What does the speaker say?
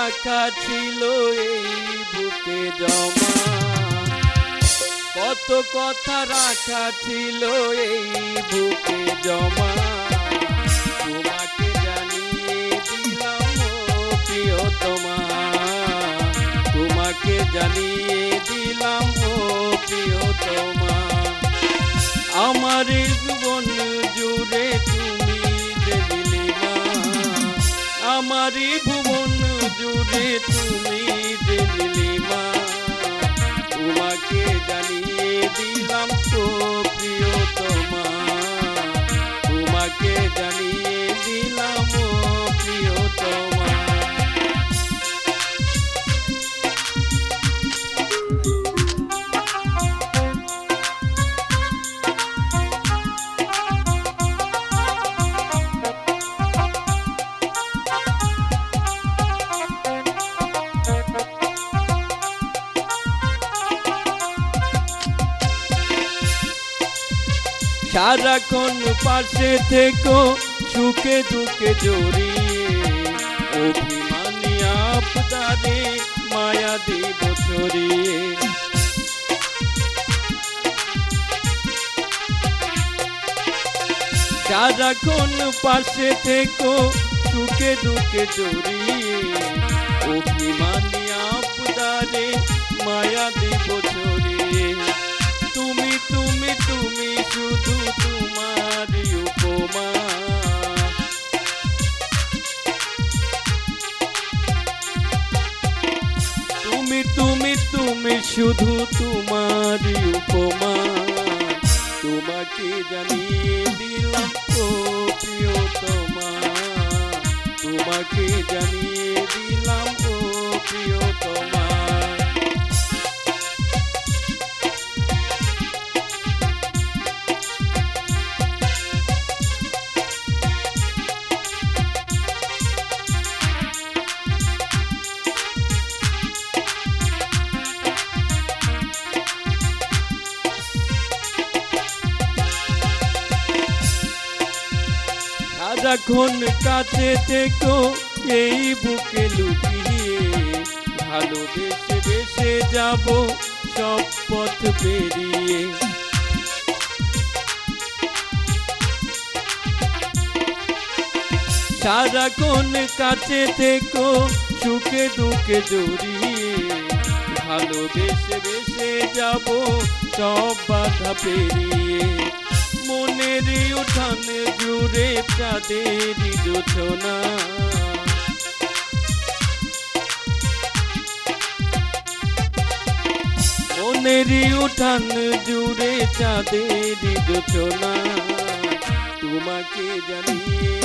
রাখা ছিল এই বুকে জমা, কত কথা রাখা ছিল এই বুকে জমা। তোমাকে জানিয়ে দিলাম ও প্রিয়তমা, তোমাকে জানিয়ে দিলাম ও প্রিয়তমা। আমার জীবন জুড়ে তুমি যে নীলিমা, আমার ভুবন জুড়ে তুমি যে নীলিমা। তোমাকে জানিয়ে দিলাম তো প্রিয়তমা, তোমাকে জানিয়ে দিলাম ও প্রিয়তমা। সারাক্ষণ পাশে থেকো সুখে দুঃখে জড়িয়ে, অভিমানী আপনারে মায়া দিব ছড়িয়ে। সারাক্ষণ পাশে থেকো সুখে দুঃখে জড়িয়ে, অভিমানী আপনারে মায়া দিব ছড়িয়ে। তুমি তুমি তুমি শুধু তোমারই উপমা, তুমি তুমি তুমি শুধু তোমারই উপমা। তোমাকে জানিয়ে দিলাম ও প্রিয়তমা, তোমাকে জানিয়ে দিলাম ও প্রিয়তমা। সারাক্ষণ কাছে থেকো এই বুকে লুকিয়ে, ভালোবেসে বেসে যাব সব পথ পেরিয়ে। সারাক্ষণ কাছে থেকো সুখে দুঃখে জড়িয়ে, ভালোবেসে বেসে যাব সব বাধা পেরিয়ে। মনের উঠান জুড়ে চাঁদের জোছনা, মনের উঠান জুড়ে চাঁদের জোছনা। তোমাকে জানিয়ে